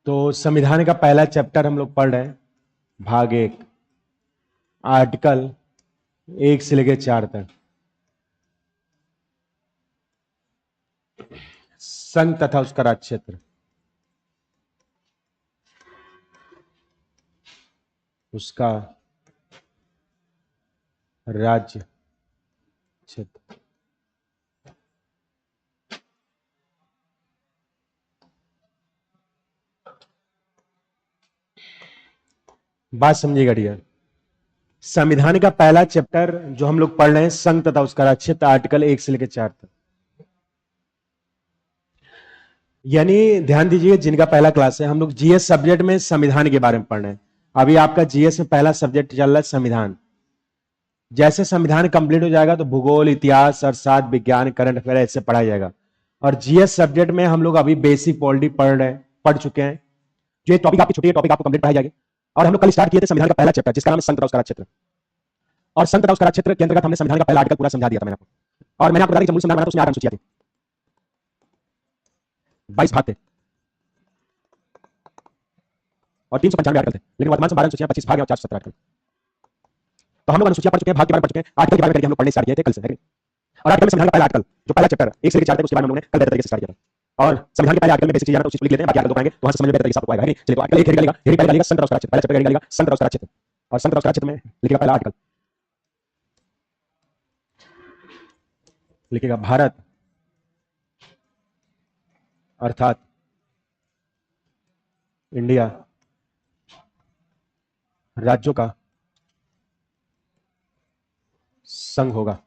तो संविधान का पहला चैप्टर हम लोग पढ़ रहे हैं, भाग 1, आर्टिकल 1 से लेकर 4 तक। संघ तथा उसका राज्य क्षेत्र, उसका राज्य क्षेत्र। बात समझिएगा डियर। संविधान का पहला चैप्टर जो हम लोग पढ़ रहे हैं, संघ तथा उसका राज्य क्षेत्र, आर्टिकल 1 से लेकर 4 तक। यानी ध्यान दीजिए, जिनका पहला क्लास है, हम लोग जीएस सब्जेक्ट में संविधान के बारे में पढ़ रहे हैं। अभी आपका जीएस में पहला सब्जेक्ट चल रहा है संविधान। जैसे संविधान कंप्लीट हो जाएगा तो भूगोल, इतिहास, अर्थशास्त्र, विज्ञान, करंट अफेयर ऐसे पढ़ाया जाएगा। और जीएस सब्जेक्ट में हम लोग अभी बेसिक पॉलिटी पढ़ चुके हैं। जो ये टॉपिक आपकी छुट्टी है, टॉपिक आपको कंप्लीट पढ़ाई जाएगी। और हम लोग कल स्टार्ट किए थे संविधान का पहला चैप्टर, जिसका नाम है संघ तथा उसका राज्य क्षेत्र। और संघ तथा उसका राज्य क्षेत्र के अंतर्गत हमने संविधान का पहला आर्टिकल पूरा समझा दिया था मैंने आपको। और मैंने आपको बताया कि जब मूल संविधान बना तो उसमें 8 अनुसूचियां थी, 22 भाग थे और 395 आर्टिकल थे। लेकिन वर्तमान में 12 अनुसूचियां, 25 भाग और 470 आर्टिकल। तो हम लोग अनुसूचियां पढ़ चुके हैं, भाग के बारे में पढ़ चुके हैं, आर्टिकल के बारे में हम लोग पढ़ने स्टार्ट किए थे कल से। और आर्टिकल में संविधान का पहला आर्टिकल जो पहला चैप्टर 1 से लेकर 4 तक, उसके बारे में हम लोगों ने कल बेहतर तरीके से स्टार्ट किया था। और संविधान के पहले आर्टिकल में बेसिक चीजें तो उसको लिख लेते हैं, बाकी आर्टिकल पढ़ाएंगे तो वहां से समझ में बेहतर तरीके से आपको आएगा। चलिए, तो आर्टिकल 1 हेडिंग पहले संघ तथा उसका राज्य क्षेत्र, पहला चैप्टर हेडिंग संघ तथा उसका राज्य क्षेत्र। और संघ तथा उसका राज्य क्षेत्र में लिखेगा पहला आर्टिकल, लिखेगा भारत अर्थात इंडिया राज्यों का संघ होगा।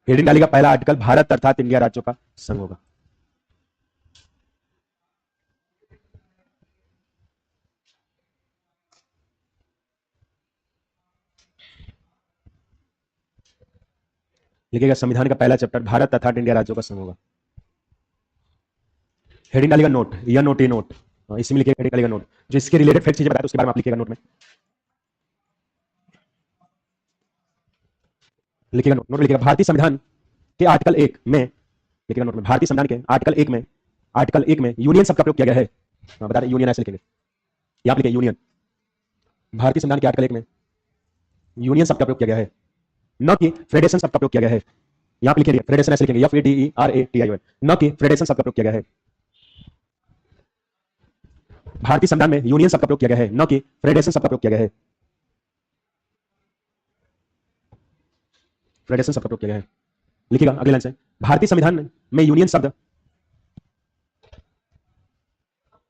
हेडिंग डालेगा पहला आर्टिकल, भारत अर्थात इंडिया राज्यों का संघ होगा। लिखेगा संविधान का पहला चैप्टर, भारत अर्थात इंडिया राज्यों का संघ होगा। हेडिंग डालेगा नोट, या नोट ए नोट, इसमें लिखेगा हेडिंग डालेगा नोट, जो इसके रिलेटेड फैक्ट चीजें बताए तो उसके बारे में आप लिखेगा नोट में। लिखेगा नोट में लिखेगा भारतीय संविधान के आर्टिकल 1 में, लिखेगा नोट में भारतीय संविधान के आर्टिकल 1 में यूनियन शब्द का प्रयोग किया गया है। बता रहे यूनियन ऐसे लिखेंगे, यहां लिखेगा यूनियन। भारतीय संविधान के आर्टिकल 1 में यूनियन शब्द का प्रयोग किया गया है, न कि फेडरेशन शब्द का प्रयोग किया गया है। यहां पे लिखेंगे फेडरेशन ऐसे लिखेंगे, FEDERATION, न कि फेडरेशन शब्द का प्रयोग किया गया है। भारतीय संविधान में यूनियन शब्द का प्रयोग किया गया है, न कि फेडरेशन शब्द का प्रयोग किया गया है। फेडरेशन शब्द का प्रयोग किया गया है। लिखिएगा अगले लाइन से, भारतीय संविधान में यूनियन शब्द,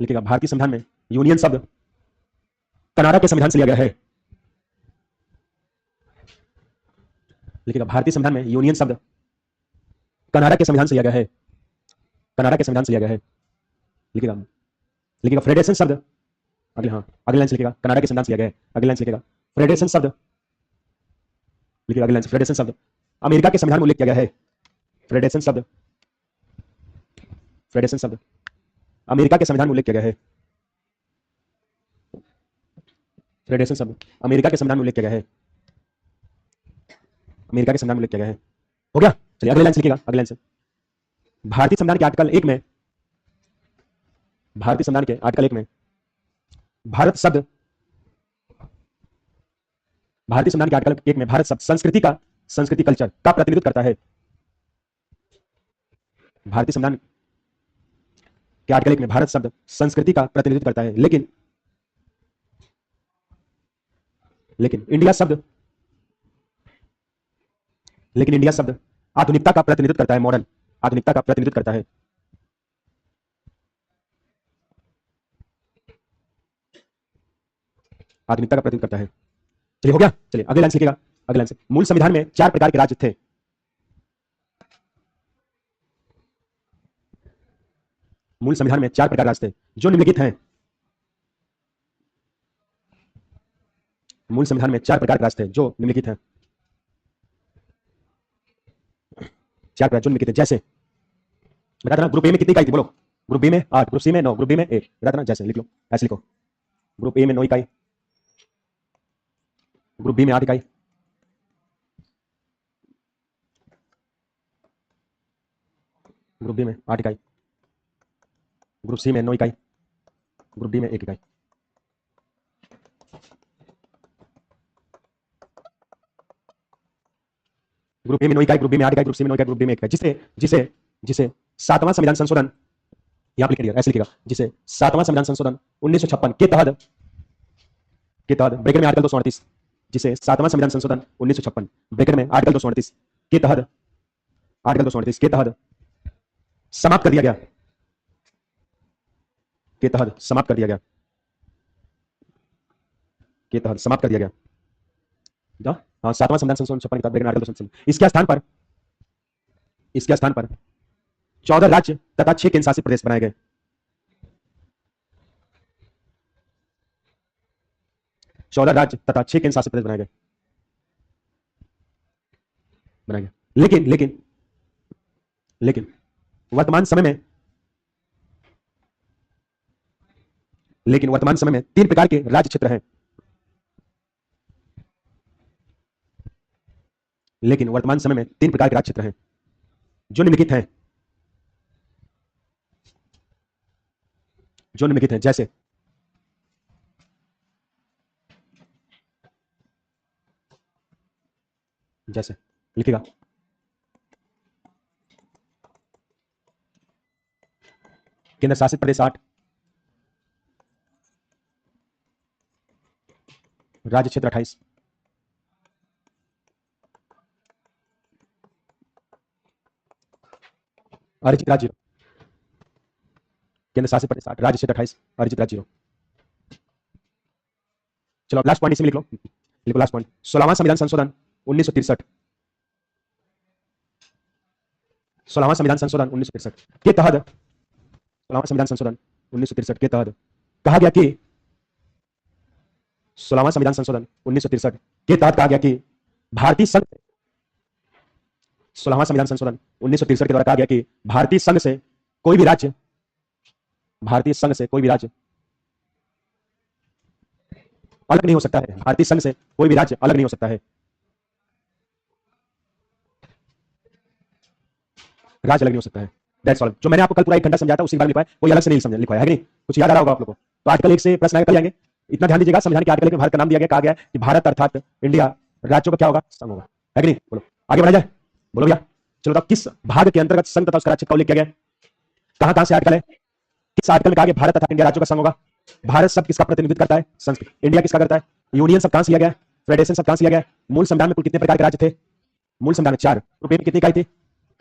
लिखिएगा भारतीय संविधान में यूनियन शब्द कनाडा के संविधान से लिया गया है। लिखिएगा भारतीय संविधान में यूनियन शब्द कनाडा के संविधान से लिया गया है, कनाडा के संविधान से लिया गया है। लिखिएगा फेडरेशन शब्द, अगले लाइन से लिखिएगा कनाडा के संविधान से लिया गया है। अगले लाइन से लिखिएगा फेडरेशन शब्द, लिखिएगा अगले लाइन से फेडरेशन शब्द अमेरिका के संविधान में उल्लेख किया गया है। फेडरेशन शब्द, फेडरेशन शब्द अमेरिका के संविधान में उल्लेख किया गया है। फेडरेशन शब्द अमेरिका के संविधान में उल्लेख किया गया है, अमेरिका के संविधान में उल्लेख किया गया है। हो गया। चलिए अगले लाइन से लिखिएगा, अगले लाइन से भारतीय संविधान के आर्टिकल 1 में, भारतीय संविधान के आर्टिकल 1 में भारत शब्द, भारतीय संविधान के आर्टिकल 1 में भारत शब्द संस्कृति कल्चर का प्रतिनिधित्व करता है। भारतीय संविधान के आर्टिकल 1 में भारत शब्द संस्कृति का प्रतिनिधित्व करता है, लेकिन इंडिया शब्द, लेकिन इंडिया शब्द आधुनिकता का प्रतिनिधित्व करता है, मॉडर्न आधुनिकता का प्रतिनिधित्व करता है। आधुनिकता का प्रतिनिधित्व करता है। चलिए हो गया। चलिए अगले लाइन से लिखिएगा, अगले लाइन से मूल संविधान में 4 प्रकार के राज्य थे। मूल संविधान में 4 प्रकार राज्य थे जो निम्नलिखित हैं। मूल संविधान में 4 प्रकार के राज्य थे जो निम्नलिखित हैं। 4 प्रकार जो निम्नलिखित हैं, जैसे बता देना ग्रुप ए में कितनी इकाई थी, बोलो। ग्रुप बी में 8, ग्रुप सी में 9, ग्रुप डी में 1, बता देना। जैसे लिख लो, ऐसे लिखो, ग्रुप ए में 9 इकाई, ग्रुप बी में 8 इकाई, ग्रुप बी में 8 इकाई, ग्रुप सी में 9 इकाई, ग्रुप डी में 1 इकाई। ग्रुप ए में 9 इकाई, ग्रुप बी में 8 इकाई, ग्रुप सी में 9 इकाई, ग्रुप डी में 1 इकाई। जिसे जिसे जिसे सातवां संविधान संशोधन, यहां पर लिखिएगा, ऐसे लिखिएगा, जिसे सातवां संविधान संशोधन 1956 के तहत ब्रैकेट में आर्टिकल 238, जिसे सातवां संविधान संशोधन 1956 ब्रैकेट में आर्टिकल 238 के तहत, आर्टिकल 238 के तहत समाप्त कर दिया गया, के तहत समाप्त कर दिया गया, के तहत समाप्त कर दिया गया। हाँ, सातवां संविधान संशोधन 56 के तहत ब्रैकेट में आर्टिकल 238। इसके स्थान पर 14 राज्य तथा 6 केंद्र शासित प्रदेश बनाए गए। 14 राज्य तथा 6 केंद्र शासित प्रदेश बनाए गए। लेकिन लेकिन लेकिन वर्तमान समय में तीन प्रकार के राज्य क्षेत्र हैं। लेकिन वर्तमान समय में 3 प्रकार के राज्य क्षेत्र हैं जो निम्नलिखित हैं, जैसे लिखिएगा, केंद्र शासित प्रदेश 8, राज्य क्षेत्र 28, अर्जित राज्य 0। केंद्र शासित प्रदेश 8, राज्य क्षेत्र 28, अर्जित राज्य 0। चलो लास्ट पॉइंट इसमें लिखो लास्ट पॉइंट। 16वां संविधान संशोधन 1963, 16वां संविधान संशोधन 1963 के तहत, 16वां संविधान संशोधन 1963 के तहत कहा गया कि 16वां संविधान संशोधन 1963 के तहत कहा गया कि भारतीय संघ, 16वां संविधान संशोधन 1963 के द्वारा कहा गया कि भारतीय संघ से कोई भी राज्य अलग नहीं हो सकता है। भारतीय संघ से कोई भी राज्य अलग नहीं हो सकता है। राज्य अलग नहीं हो सकता है। That's all. जो मैंने आपको कल पूरा 1 घंटा समझाया था उसी के बारे में लिखा है, कोई अलग से नहीं समझा लिखा है कि नहीं? कुछ याद आ रहा होगा आप लोगों को। तो आर्टिकल 1 से प्रश्न आगे कर जाएंगे। इतना ध्यान दीजिएगा, संविधान के आर्टिकल 1 में भारत का नाम दिया गया, कहा गया कि भारत अर्थात इंडिया राज्यों का क्या होगा? संघ होगा, है कि नहीं? बोलो आगे बढ़ा जाए, बोलो भैया। चलो, तब किस भाग के अंतर्गत संघ तथा उसका राज्य का उल्लेख किया गया? कहां कहां से आर्टिकल है? किस आर्टिकल में कहा गया भारत तथा इंडिया राज्यों का संघ होगा? भारत शब्द किसका प्रतिनिधित्व करता है? संस्कृत। इंडिया किसका करता है? यूनियन शब्द कहां से लिया गया? फेडरेशन शब्द कहां से लिया गया? मूल संविधान में कुल कितने प्रकार के राज्य थे? मूल संविधान में 4। ग्रुप ए में कितनी इकाई थी?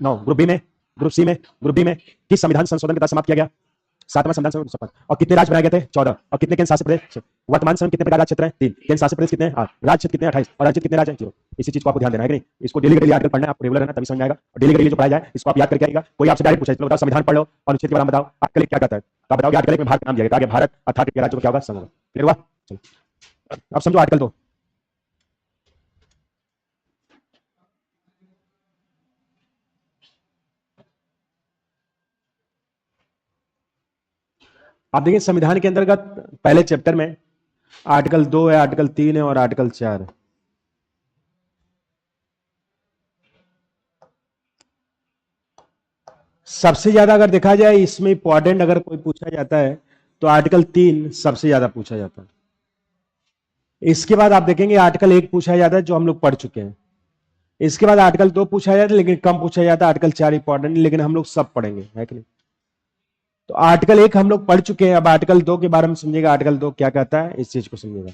9। ग्रुप बी में, ग्रुप सी में, ग्रुप डी में किस संविधान संशोधन के तहत समाप्त किया गया? 7वां संविधान संशोधन 56। और कितने राज्य बनाए गए थे? 14। और कितने केंद्र शासित प्रदेश? वर्तमान समय कितने प्रकार राज्य क्षेत्र हैं? 3। केंद्र शासित प्रदेश कितने हैं? 8। राज्य क्षेत्र कितने हैं? 28। और राज्य कितने राज्य हैं? 0। इसी चीज को आपको ध्यान देना है कि नहीं? इसको डेली का डेली आर्टिकल पढ़ना है, आपको रेगुलर रहना, तभी समझ में आएगा। और डेली का डेली जो पढ़ाया जाए इसको आप याद करके आएगा। कोई आपसे डायरेक्ट पूछे, चलो बताओ संविधान पढ़ लो, अनुच्छेद के बारे में बताओ, आर्टिकल क्या कहता है, तो आप बताओगे आर्टिकल में भारत का नाम दिया गया, भारत अर्थात राज्यों को क्या होगा? संघ होगा। क्लियर हुआ? चलो अब समझो आर्टिकल 2। आप देखिए संविधान के अंतर्गत पहले चैप्टर में आर्टिकल 2 है, आर्टिकल 3 है और आर्टिकल 4 है। सबसे ज्यादा अगर देखा जाए इसमें इंपॉर्टेंट अगर कोई पूछा जाता है तो आर्टिकल 3 सबसे ज्यादा पूछा जाता है। इसके बाद आप देखेंगे आर्टिकल 1 पूछा जाता है जो हम लोग पढ़ चुके हैं। इसके बाद आर्टिकल 2 पूछा जाता है लेकिन कम पूछा जाता है। आर्टिकल 4 इंपॉर्टेंट लेकिन हम लोग सब पढ़ेंगे, है कि नहीं? तो आर्टिकल 1 हम लोग पढ़ चुके हैं, अब आर्टिकल 2 के बारे में समझिएगा। आर्टिकल 2 क्या कहता है इस चीज को समझिएगा।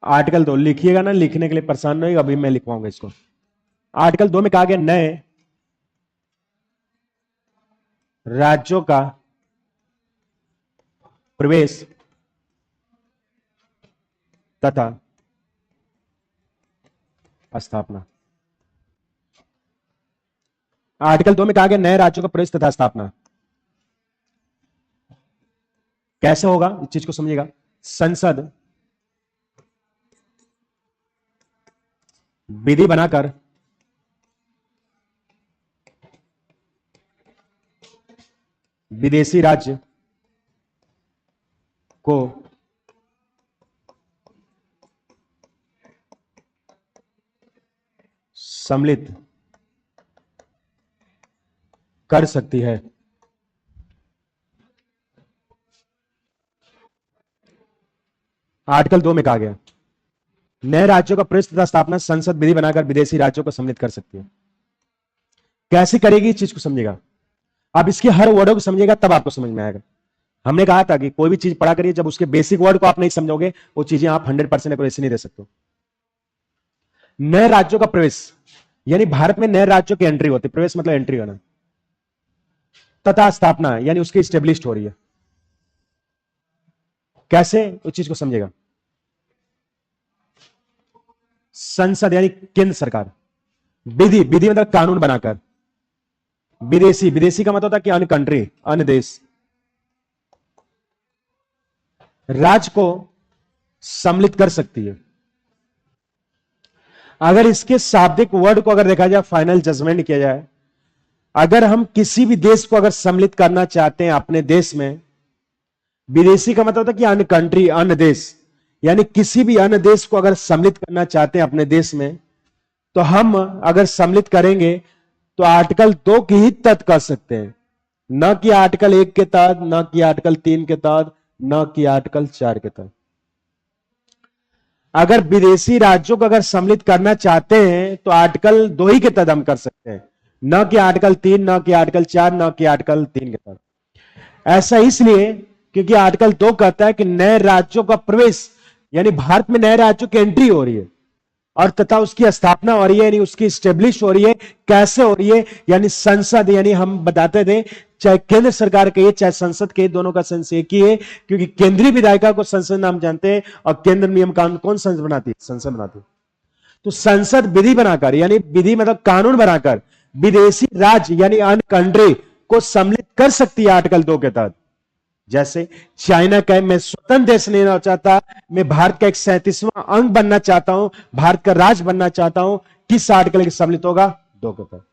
आर्टिकल 2 लिखिएगा ना, लिखने के लिए परेशान नहीं होगा, अभी मैं लिखवाऊंगा इसको। आर्टिकल 2 में कहा गया नए राज्यों का प्रवेश तथा स्थापना। आर्टिकल 2 में कहा गया नए राज्यों का प्रवेश तथा स्थापना कैसे होगा इस चीज को समझिएगा। संसद विधि बनाकर विदेशी राज्य को सम्मिलित कर सकती है। आर्टिकल 2 में कहा गया नए राज्यों का प्रवेश तथा स्थापना संसद विधि बनाकर विदेशी राज्यों को सम्मिलित कर सकती है। कैसे करेगी इस चीज को समझेगा। आप इसके हर वर्डों को समझिएगा तब आपको समझ में आएगा। हमने कहा था कि कोई भी चीज पढ़ा करिए, जब उसके बेसिक वर्ड को आप नहीं समझोगे वो चीजें आप 100% एक्यूरेसी नहीं दे सकते। नए राज्यों का प्रवेश यानी भारत में नए राज्यों की एंट्री होती है। प्रवेश मतलब एंट्री होना। तथा स्थापना यानी उसकी स्टेब्लिश हो रही है। कैसे उस चीज को समझेगा। संसद यानी केंद्र सरकार। विधि, विधि मतलब कानून बनाकर। विदेशी, विदेशी का मतलब होता है कि अन्य कंट्री, अन्य देश। राज्य को सम्मिलित कर सकती है। अगर इसके शाब्दिक वर्ड को अगर देखा जाए, फाइनल जजमेंट किया जाए, अगर हम किसी भी देश को अगर सम्मिलित करना चाहते हैं अपने देश में, विदेशी का मतलब होता है कि अन्य कंट्री, अन्य देश, यानी किसी भी अन्य देश को अगर सम्मिलित करना चाहते हैं अपने देश में, तो हम अगर सम्मिलित करेंगे तो आर्टिकल 2 के ही तहत कर सकते हैं, न कि आर्टिकल 1 के तहत, न कि आर्टिकल 3 के तहत, न कि आर्टिकल 4 के तहत। अगर विदेशी राज्यों को अगर सम्मिलित करना चाहते हैं तो आर्टिकल 2 ही के तहत हम कर सकते हैं, न कि आर्टिकल 3, न कि आर्टिकल 4, न कि आर्टिकल 3 के तहत। ऐसा इसलिए क्योंकि आर्टिकल 2 कहता है कि नए राज्यों का प्रवेश यानी भारत में नए राज्यों की एंट्री हो रही है और तथा उसकी स्थापना हो रही है, यानी उसकी स्टेब्लिश हो रही है। कैसे हो रही है, यानी संसद, यानी हम बताते थे चाहे केंद्र सरकार के चाहे संसद के, दोनों का सेंस एक ही है, क्योंकि केंद्रीय विधायिका को संसद नाम जानते हैं और केंद्र नियम कानून कौन संसद बनाती है, संसद बनाती है। तो संसद विधि बनाकर, यानी विधि मतलब कानून बनाकर विदेशी राज्य यानी अन्य कंट्री को सम्मिलित कर सकती है आर्टिकल 2 के तहत। जैसे चाइना का मैं स्वतंत्र देश नहीं रहना चाहता, मैं भारत का एक 37वां अंग बनना चाहता हूं, भारत का राज्य बनना चाहता हूं, किस आर्टिकल के सम्मिलित होगा, 2 के तहत।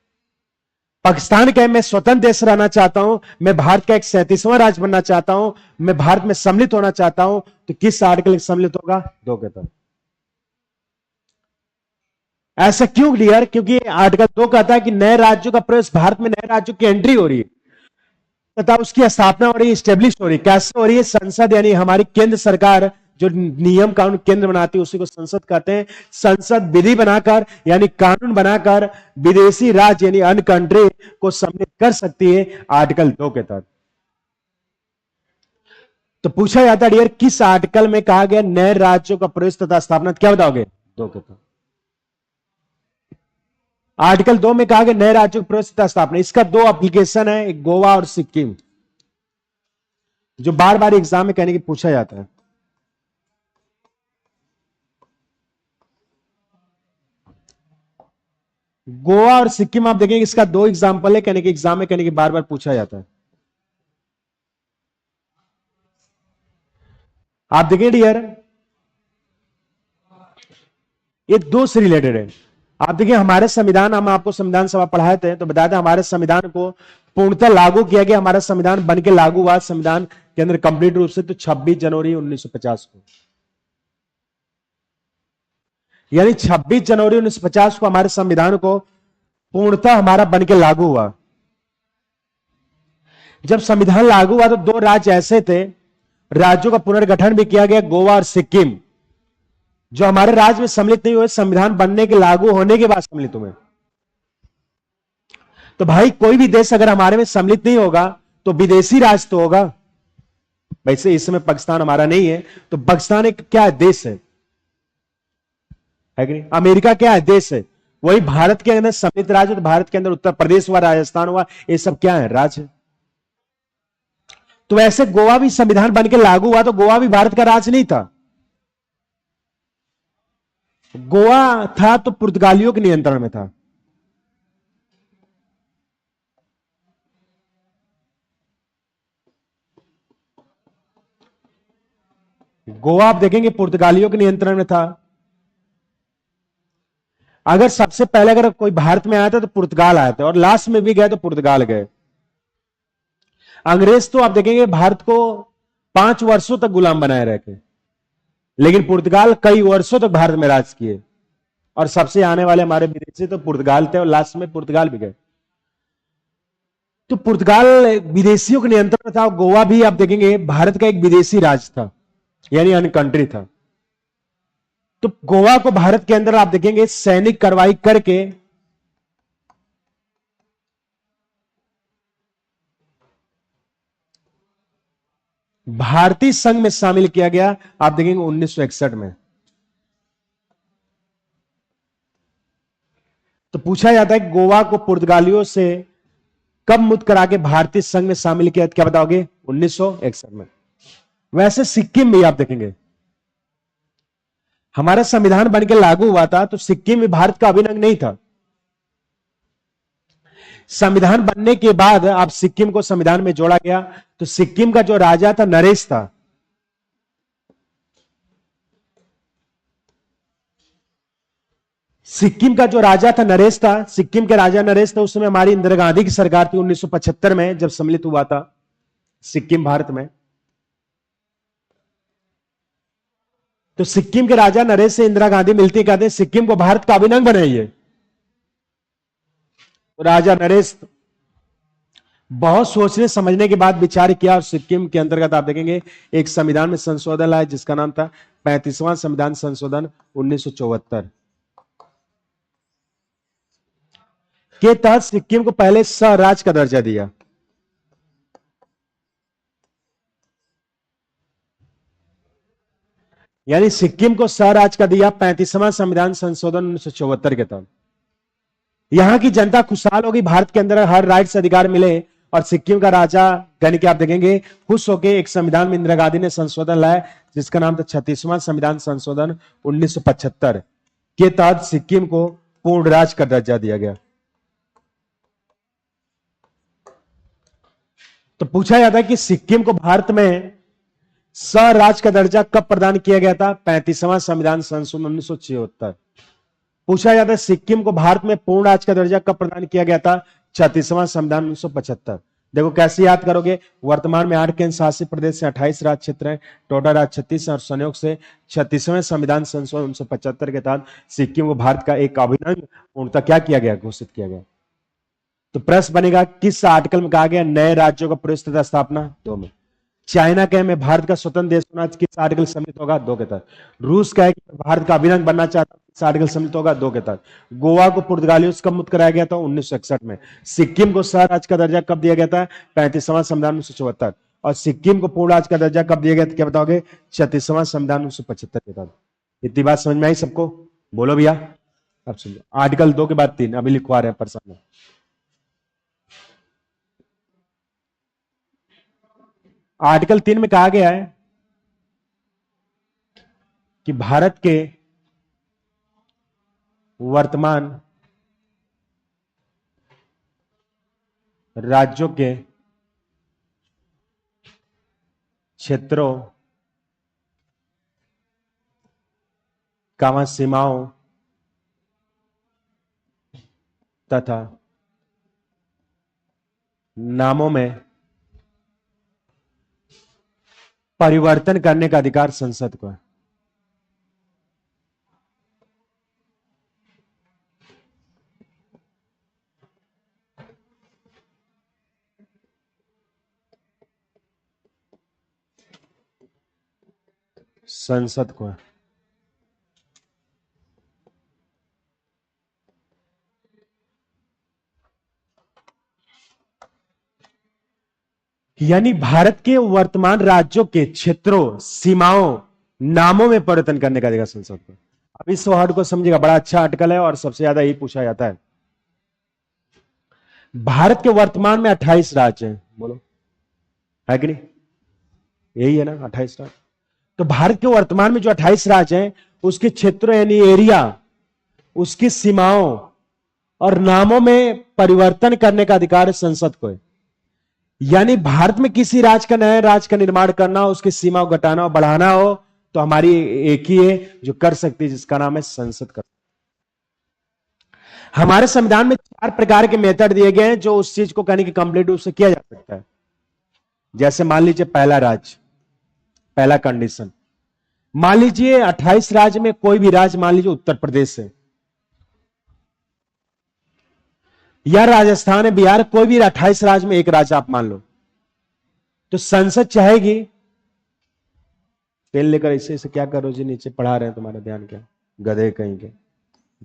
पाकिस्तान का मैं स्वतंत्र देश रहना चाहता हूं, मैं भारत का एक 37वां राज्य बनना चाहता हूं, मैं भारत में सम्मिलित होना चाहता हूं, तो किस आर्टिकल के सम्मिलित होगा, 2 के तहत। ऐसा क्यों क्लियर, क्योंकि आर्टिकल 2 कहता है कि नए राज्यों का प्रवेश, भारत में नए राज्यों की एंट्री हो रही है तथा उसकी स्थापना हो रही है, स्टेब्लिश हो रही है। कैसे हो रही है, संसद यानी हमारी केंद्र सरकार जो नियम कानून केंद्र बनाती है उसी को संसद कहते हैं। संसद विधि बनाकर यानी कानून बनाकर विदेशी राज्य यानी अन्य कंट्री को सम्मिलित कर सकती है आर्टिकल 2 के तहत। तो पूछा जाता है डियर, किस आर्टिकल में कहा गया नए राज्यों का प्रवेश तथा स्थापना, क्या बताओगे, 2 के तहत। आर्टिकल 2 में कहा गया नए राज्यों की प्रवेश तथा स्थापना। इसका 2 एप्लीकेशन है, एक गोवा और सिक्किम, जो बार बार एग्जाम में कहने की पूछा जाता है। गोवा और सिक्किम आप देखेंगे, इसका 2 एग्जाम्पल है, कहने के एग्जाम में कहने की बार बार पूछा जाता है। आप देखें डियर, ये 2 से रिलेटेड है। आप देखिए हमारे संविधान, हम आपको संविधान सभा पढ़ाए थे तो बताया था हमारे संविधान को पूर्णतः लागू किया गया, हमारा संविधान बन के लागू हुआ संविधान के अंदर कंप्लीट रूप से तो 26 जनवरी 1950 को, यानी 26 जनवरी 1950 को हमारे संविधान को पूर्णतः हमारा बन के लागू हुआ। जब संविधान लागू हुआ तो 2 राज्य ऐसे थे, राज्यों का पुनर्गठन भी किया गया, गोवा और सिक्किम, जो हमारे राज्य में सम्मिलित नहीं हुए, संविधान बनने के लागू होने के बाद सम्मिलित हुए। तो भाई कोई भी देश अगर हमारे में सम्मिलित नहीं होगा तो विदेशी राज्य तो होगा। वैसे इस समय पाकिस्तान हमारा नहीं है, तो पाकिस्तान एक क्या देश है कि नहीं। अमेरिका क्या है, देश है। वही भारत के अंदर सम्मिलित राज्य, तो भारत के अंदर उत्तर प्रदेश हुआ, राजस्थान हुआ, ये सब क्या है, राज्य। तो वैसे गोवा भी संविधान बन के लागू हुआ तो गोवा भी भारत का राज्य नहीं था। गोवा था तो पुर्तगालियों के नियंत्रण में था। गोवा आप देखेंगे पुर्तगालियों के नियंत्रण में था। अगर सबसे पहले अगर कोई भारत में आया था तो पुर्तगाल आया था, और लास्ट में भी गए तो पुर्तगाल गए। अंग्रेज तो आप देखेंगे भारत को 5 वर्षों तक गुलाम बनाए रखे, लेकिन पुर्तगाल कई वर्षों तक भारत में राज किए, और सबसे आने वाले हमारे विदेशी तो पुर्तगाल थे और लास्ट में पुर्तगाल भी गए। तो पुर्तगाल विदेशियों के नियंत्रण में था। गोवा भी आप देखेंगे भारत का एक विदेशी राज्य था, यानी अन्य कंट्री था। तो गोवा को भारत के अंदर आप देखेंगे सैनिक कार्रवाई करके भारतीय संघ में शामिल किया गया, आप देखेंगे 1961 में। तो पूछा जाता है गोवा को पुर्तगालियों से कब मुक्त करा के भारतीय संघ में शामिल किया, क्या बताओगे? 1961 में। वैसे सिक्किम भी आप देखेंगे, हमारा संविधान बनके लागू हुआ था तो सिक्किम भी भारत का अभिन्न अंग नहीं था। संविधान बनने के बाद आप सिक्किम को संविधान में जोड़ा गया। तो सिक्किम का जो राजा था नरेश था। सिक्किम का जो राजा था नरेश था, सिक्किम के राजा नरेश था। उस समय हमारी इंदिरा गांधी की सरकार थी 1975 में, जब सम्मिलित हुआ था सिक्किम भारत में। तो सिक्किम के राजा नरेश से इंदिरा गांधी मिलती, कहते हैं सिक्किम को भारत का अभिन्न अंग बनाइए। तो राजा नरेश बहुत सोचने समझने के बाद विचार किया और सिक्किम के अंतर्गत आप देखेंगे एक संविधान में संशोधन लाया जिसका नाम था 35वां संविधान संशोधन 1974 के तहत सिक्किम को पहले स्वराज का दर्जा दिया। यानी सिक्किम को स्वराज का दिया 35वां संविधान संशोधन 1974 के तहत। यहां की जनता खुशहाल होगी, भारत के अंदर हर राइट्स अधिकार मिले। और सिक्किम का राजा यानी कि आप देखेंगे खुश होकर एक संविधान में इंदिरा गांधी ने संशोधन लाया जिसका नाम था 36वां संविधान संशोधन 1975 के तहत सिक्किम को पूर्ण राज्य का दर्जा दिया गया। तो पूछा जाता है कि सिक्किम को भारत में स्वराज का दर्जा कब प्रदान किया गया था? 35वां संविधान संशोधन 1976। पूछा जाता है सिक्किम को भारत में पूर्ण राज्य का दर्जा कब प्रदान किया गया था? 36वां संविधान 1975। देखो कैसे याद करोगे, वर्तमान में 8 केंद्र शासित प्रदेश से 28 राज्य क्षेत्र हैं, टोटल राज्य 36 और संयोग से 36वें संविधान संशोधन 1975 के तहत सिक्किम को भारत का एक अभिन्न अंग पूर्णतः क्या किया गया? घोषित किया गया। तो प्रश्न बनेगा किस आर्टिकल में कहा गया नए राज्यों का प्रवेश तथा स्थापना? 2 में। चाइना कहे मैं भारत का स्वतंत्र देश होना किस आर्टिकल सम्मिलित होगा? 2 के तहत। रूस कहे कि भारत का अभिन्न अंग बनना चाहता हूं, किस आर्टिकल सम्मिलित होगा? 2 के तहत। गोवा को पुर्तगालियों से कब मुक्त कराया गया था? 1961 में। सिक्किम को स्वराज का दर्जा कब दिया गया था? 35वां संविधान 1974। और सिक्किम को पूर्ण राज्य का दर्जा कब दिया गया था? क्या बताओगे? 36वां संविधान 1975 के तहत। इतनी बात समझ में आई सबको? बोलो भैया। अब सुनिए आर्टिकल 2 के बाद 3 अभी लिखवा रहे हैं प्रश्न में। आर्टिकल 3 में कहा गया है कि भारत के वर्तमान राज्यों के क्षेत्रों का सीमाओं तथा नामों में परिवर्तन करने का अधिकार संसद को है। संसद को है। यानी भारत के वर्तमान राज्यों के क्षेत्रों, सीमाओं, नामों में परिवर्तन करने का अधिकार संसद को। अब इस वर्ड को समझिएगा, बड़ा अच्छा आर्टिकल है और सबसे ज्यादा यही पूछा जाता है। भारत के वर्तमान में 28 राज्य हैं, बोलो है कि नहीं? यही है ना 28 राज्य। तो भारत के वर्तमान में जो 28 राज्य हैं उसके क्षेत्रों यानी एरिया, उसकी सीमाओं और नामों में परिवर्तन करने का अधिकार संसद को है। यानी भारत में किसी राज्य का नया राज्य का निर्माण करना हो, उसकी सीमा को घटाना हो, बढ़ाना हो तो हमारी एक ही है जो कर सकती है, जिसका नाम है संसद का। हमारे संविधान में 4 प्रकार के मेथड दिए गए हैं जो उस चीज को कहने की कंप्लीट रूप से किया जा सकता है। जैसे मान लीजिए पहला राज्य, पहला कंडीशन, मान लीजिए 28 राज्य में कोई भी राज्य मान लीजिए उत्तर प्रदेश है, या राजस्थान है, बिहार, कोई भी 28 राज्य में एक राज्य आप मान लो, तो संसद चाहेगी, पेन लेकर ऐसे ऐसे क्या करो जी, नीचे पढ़ा रहे हैं, तुम्हारा ध्यान क्या, गधे कहीं के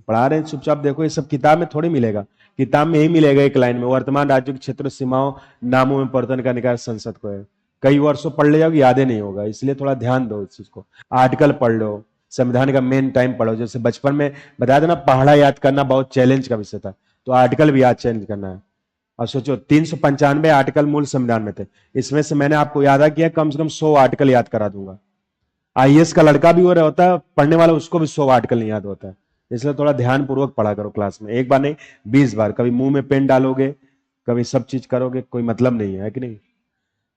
पढ़ा रहे हैं, चुपचाप देखो, ये सब किताब में थोड़ी मिलेगा, किताब में ही मिलेगा एक लाइन में, वर्तमान राज्यों के क्षेत्र सीमाओं नामों में परिवर्तन का अधिकार संसद को है। कई वर्षों पढ़ ले जाओगे, याद ही नहीं होगा, इसलिए थोड़ा ध्यान दो इस चीज को। आर्टिकल पढ़ लो, संविधान का मेन टाइम पढ़ो, जैसे बचपन में बताया था ना, पहाड़ा याद करना बहुत चैलेंज का विषय था, तो आर्टिकल भी याद चेंज करना है। और सोचो 395 आर्टिकल मूल संविधान में थे, इसमें से मैंने आपको याद किया कम से कम 100 आर्टिकल याद करा दूंगा। आईएएस का लड़का भी हो रहा होता है पढ़ने वाला, उसको भी 100 आर्टिकल नहीं याद होता है, इसलिए थोड़ा ध्यान पूर्वक पढ़ा करो क्लास में, एक बार नहीं 20 बार, कभी मुंह में पेन डालोगे, कभी सब चीज करोगे, कोई मतलब नहीं है कि नहीं।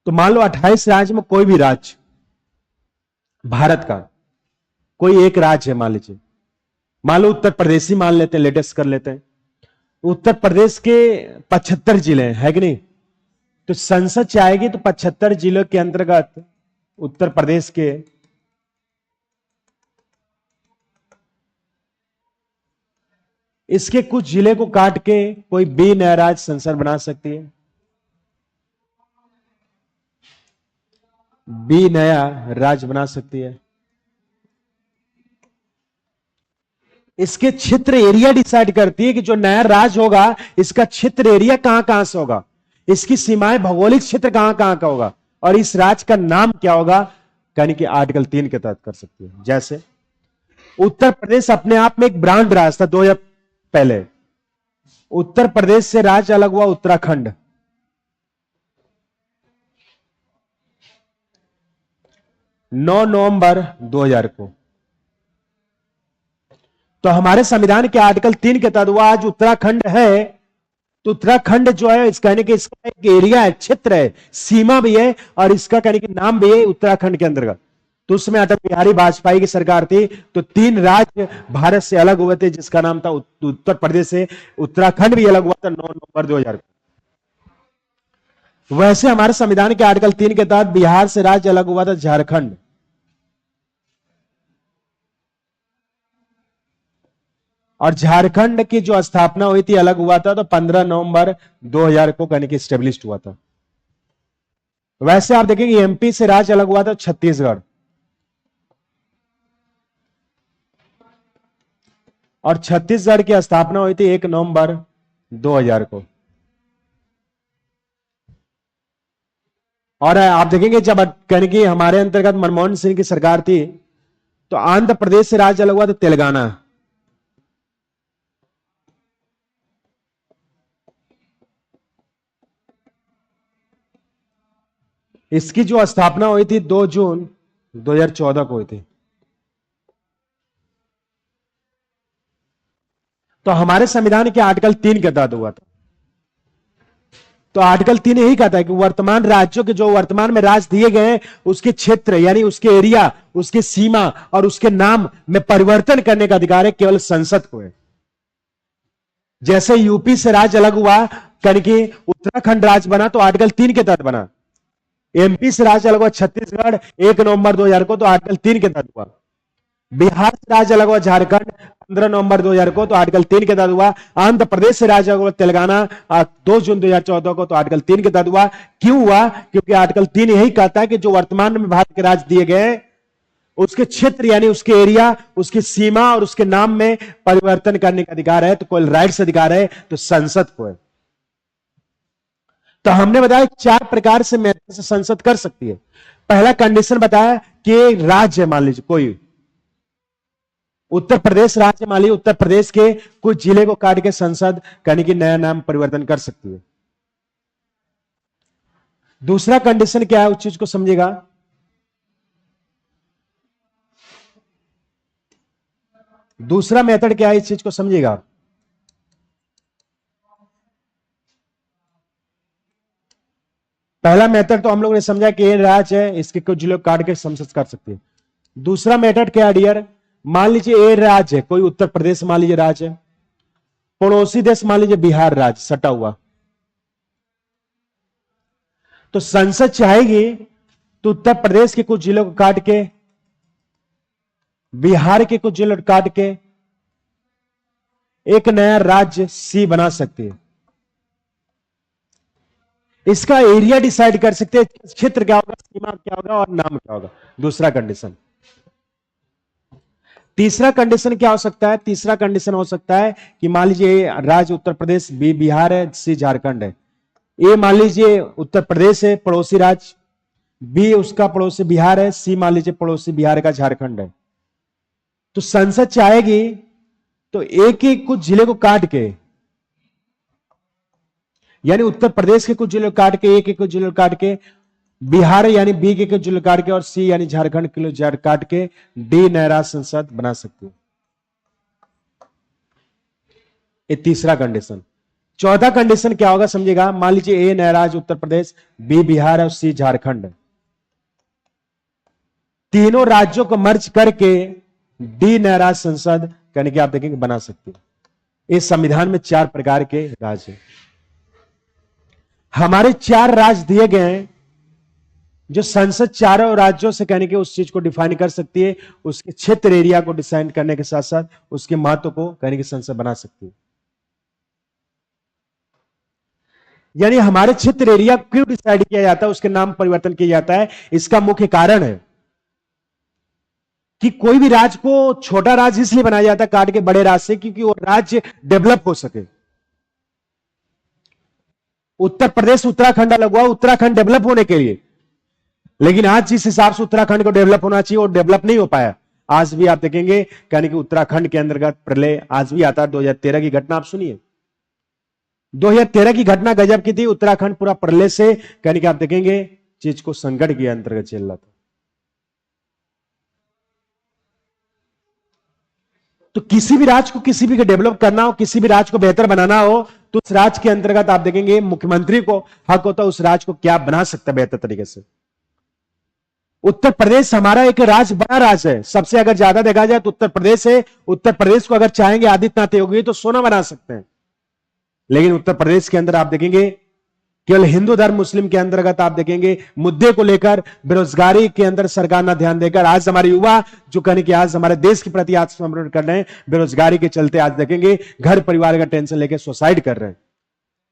तो मान लो 28 राज्य में कोई भी राज्य, भारत का कोई एक राज्य है, मान लीजिए, मान लो उत्तर प्रदेश ही मान लेते हैं, लेटेस्ट कर लेते हैं, उत्तर प्रदेश के 75 जिले हैं, है कि नहीं। तो संसद चाहेगी तो 75 जिलों के अंतर्गत उत्तर प्रदेश के इसके कुछ जिले को काट के कोई भी नया राज्य संसद बना सकती है, भी नया राज्य बना सकती है। इसके क्षेत्र एरिया डिसाइड करती है कि जो नया राज्य होगा इसका क्षेत्र एरिया कहां कहां से होगा, इसकी सीमाएं, भौगोलिक क्षेत्र कहां कहां का होगा, और इस राज्य का नाम क्या होगा, यानी कि आर्टिकल 3 के तहत कर सकती है। जैसे उत्तर प्रदेश अपने आप में एक ब्रांड राज्य था 2000 पहले, उत्तर प्रदेश से राज्य अलग हुआ उत्तराखंड, 9 नवंबर 2000 को। तो हमारे संविधान के आर्टिकल 3 के तहत हुआ, आज उत्तराखंड है, तो उत्तराखंड जो है इस कहने के इसका एक एरिया है, क्षेत्र है, सीमा भी है, और इसका कहने के नाम भी है उत्तराखंड के अंतर्गत। तो उसमें अटल बिहारी वाजपेयी की सरकार थी, तो 3 राज्य भारत से अलग हुए थे, जिसका नाम था उत्तर प्रदेश से उत्तराखंड भी अलग हुआ था 9 नवंबर 2000 को। वैसे हमारे संविधान के आर्टिकल 3 के तहत बिहार से राज्य अलग हुआ था झारखंड, और झारखंड की जो स्थापना हुई थी, अलग हुआ था, तो 15 नवंबर 2000 को कहने की स्टेब्लिश हुआ था। वैसे आप देखेंगे एमपी से राज्य अलग हुआ था छत्तीसगढ़, और छत्तीसगढ़ की स्थापना हुई थी 1 नवंबर 2000 को। और आप देखेंगे जब कहने की हमारे अंतर्गत मनमोहन सिंह की सरकार थी, तो आंध्र प्रदेश से राज्य अलग हुआ था तेलंगाना, इसकी जो स्थापना हुई थी 2 जून 2014 को हुई थी। तो हमारे संविधान के आर्टिकल 3 के तहत हुआ था। तो आर्टिकल 3 यही कहता है कि वर्तमान राज्यों के जो वर्तमान में राज्य दिए गए हैं, उसके क्षेत्र यानी उसके एरिया, उसके सीमा और उसके नाम में परिवर्तन करने का अधिकार है केवल संसद को है। जैसे यूपी से राज्य अलग हुआ, करके उत्तराखंड राज्य बना, तो आर्टिकल 3 के तहत बना। एमपी से राज्य अलग हुआ छत्तीसगढ़ 1 नवंबर 2000 को, तो आर्टिकल 3 के तहत हुआ। बिहार से राज्य अलग हुआ झारखंड 15 नवंबर 2000 को, तो आर्टिकल 3 के तहत हुआ। आंध्र प्रदेश से राज्य अलग हुआ तेलंगाना 2 जून 2014 को, तो आर्टिकल 3 के तहत हुआ। क्यों हुआ? क्योंकि आर्टिकल 3 यही कहता है कि जो वर्तमान में भारत के राज्य दिए गए, उसके क्षेत्र यानी उसके एरिया, उसकी सीमा और उसके नाम में परिवर्तन करने का अधिकार है। तो कोई राइट्स अधिकार है तो संसद को है। तो हमने बताया 4 प्रकार से मेथड से संसद कर सकती है। पहला कंडीशन बताया कि राज्य, मान लीजिए कोई उत्तर प्रदेश राज्य, मान लीजिए उत्तर प्रदेश के कुछ जिले को काट के संसद कहने की नया नाम परिवर्तन कर सकती है। दूसरा कंडीशन क्या है, उस चीज को समझिएगा। दूसरा मेथड क्या है, इस चीज को समझिएगा। पहला मेथड तो हम लोगों ने समझा कि ये राज्य है, इसके कुछ जिलों काट के संसद कर सकती है। दूसरा मेथड क्या है डियर, मान लीजिए ये राज्य है, कोई उत्तर प्रदेश मान लीजिए राज्य है, पड़ोसी देश मान लीजिए बिहार राज्य सटा हुआ, तो संसद चाहेगी तो उत्तर प्रदेश के कुछ जिलों को काट के, बिहार के कुछ जिलों को काट के एक नया राज्य सी बना सकती है। इसका एरिया डिसाइड कर सकते हैं, क्षेत्र क्या होगा, सीमा क्या होगा और नाम क्या होगा। दूसरा कंडीशन। तीसरा कंडीशन क्या हो सकता है, तीसरा कंडीशन हो सकता है कि मान लीजिए राज्य उत्तर प्रदेश, बी बिहार है, सी झारखंड है। ए मान लीजिए उत्तर प्रदेश है पड़ोसी राज्य, बी उसका पड़ोसी बिहार है, सी मान लीजिए पड़ोसी बिहार का झारखंड है। तो संसद चाहेगी तो एक एक कुछ जिले को काट के, यानी उत्तर प्रदेश के कुछ जिले काट के, एक एक कुछ जिले काट के, बिहार यानी बी के कुछ जिले काट के, और सी यानी झारखंड के जिले काट के डी नया राज्य संसद बना सकती है। ये तीसरा कंडीशन। चौथा कंडीशन क्या होगा समझिएगा, मान लीजिए ए नया राज्य उत्तर प्रदेश, बी बिहार और सी झारखंड है। तीनों राज्यों को मर्ज करके डी नया राज्य संसद कहने की आप देखेंगे बना सकती है। इस संविधान में 4 प्रकार के राज्य हैं। हमारे 4 राज्य दिए गए हैं, जो संसद चारों राज्यों से कहने के उस चीज को डिफाइन कर सकती है, उसके क्षेत्र एरिया को डिसाइड करने के साथ साथ उसके महत्व को कहने की संसद बना सकती है। यानी हमारे क्षेत्र एरिया क्यों डिसाइड किया जाता है, उसके नाम परिवर्तन किया जाता है, इसका मुख्य कारण है कि कोई भी राज्य को छोटा राज्य इसलिए बनाया जाता है काट के बड़े राज्य से, क्योंकि वो राज्य डेवलप हो सके। उत्तर प्रदेश उत्तराखंड अलग हुआ उत्तराखंड डेवलप होने के लिए, लेकिन आज जिस हिसाब से उत्तराखंड को डेवलप होना चाहिए वो डेवलप नहीं हो पाया। आज भी आप देखेंगे कहने कि उत्तराखंड के अंतर्गत प्रलय आज भी आता है। 2013 की घटना आप सुनिए, 2013 की घटना गजब की थी। उत्तराखंड पूरा प्रलय से कहने कि आप देखेंगे चीज को संकट के अंतर्गत चल रहा था। तो किसी भी राज्य को किसी भी डेवलप करना हो, किसी भी राज्य को बेहतर बनाना हो, तो उस राज्य के अंतर्गत आप देखेंगे मुख्यमंत्री को हक होता है उस राज्य को क्या बना सकता है बेहतर तरीके से। उत्तर प्रदेश हमारा एक राज्य, बड़ा राज्य है, सबसे अगर ज्यादा देखा जाए तो उत्तर प्रदेश है। उत्तर प्रदेश को अगर चाहेंगे आदित्यनाथ योगी तो सोना बना सकते हैं, लेकिन उत्तर प्रदेश के अंदर आप देखेंगे केवल हिंदू धर्म मुस्लिम के अंतर्गत आप देखेंगे मुद्दे को लेकर बेरोजगारी के अंदर सरकार ना ध्यान देकर आज हमारे युवा जो कहने कि आज हमारे देश के प्रति आत्मसमर्पण कर रहे हैं, बेरोजगारी के चलते आज देखेंगे घर परिवार का टेंशन लेकर सुसाइड कर रहे हैं।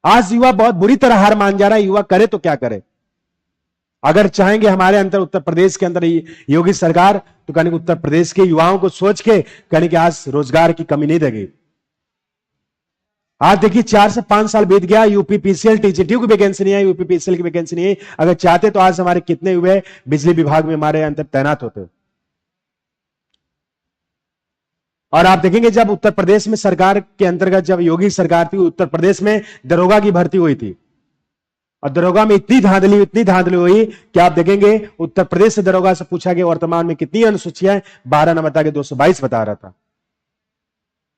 आज युवा बहुत बुरी तरह हार मान जा रहा है। युवा करे तो क्या करे। अगर चाहेंगे हमारे अंदर उत्तर प्रदेश के अंदर योगी सरकार तो कहने उत्तर प्रदेश के युवाओं को सोच के कहने कि आज रोजगार की कमी नहीं देगी। आज देखिए 4 से 5 साल बीत गया, यूपीपीसीएल टीजीटी की वैकेंसी नहीं है, यूपीपीसीएल की वैकेंसी नहीं है। अगर चाहते तो आज हमारे कितने युवा बिजली विभाग में हमारे अंदर तैनात होते। और आप देखेंगे जब उत्तर प्रदेश में सरकार के अंतर्गत जब योगी सरकार थी, उत्तर प्रदेश में दरोगा की भर्ती हुई थी, और दरोगा में इतनी धांधली हुई कि आप देखेंगे उत्तर प्रदेश से दरोगा से पूछा गया वर्तमान में कितनी अनुसूचियां, 12 न बता के 222 बता रहा था।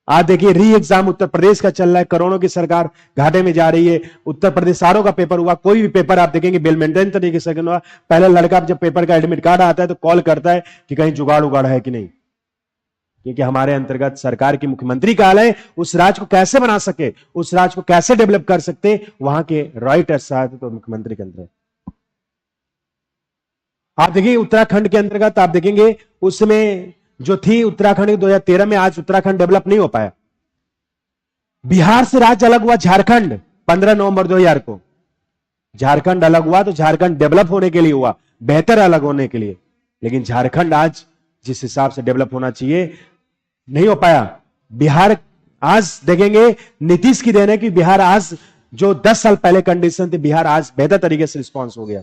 आज देखिए री एग्जाम उत्तर प्रदेश का चल रहा है, करोड़ों की सरकार घाटे में जा रही है। उत्तर प्रदेश आरओ का पेपर हुआ, कोई भी पेपर आप देखेंगे वेल मेंटेन तरीके से हुआ। पहले लड़का जब पेपर का एडमिट कार्ड आता है तो कॉल करता है कि कहीं जुगाड़ उगाड़ है कि नहीं, क्योंकि हमारे अंतर्गत सरकार की मुख्यमंत्री का हाल है उस राज्य को कैसे बना सके, उस राज्य को कैसे डेवलप कर सकते, वहां के राइटर साथ तो मुख्यमंत्री के अंदर। आप देखिए उत्तराखंड के अंतर्गत आप देखेंगे उसमें जो थी उत्तराखंड 2013 में, आज उत्तराखंड डेवलप नहीं हो पाया। बिहार से राज्य अलग हुआ झारखंड 15 नवंबर 2000 को। झारखंड अलग हुआ तो झारखंड डेवलप होने के लिए हुआ, बेहतर अलग होने के लिए, लेकिन झारखंड आज जिस हिसाब से डेवलप होना चाहिए नहीं हो पाया। बिहार आज देखेंगे नीतीश की देन है कि बिहार आज जो 10 साल पहले कंडीशन थी, बिहार आज बेहतर तरीके से रिस्पॉन्स हो गया।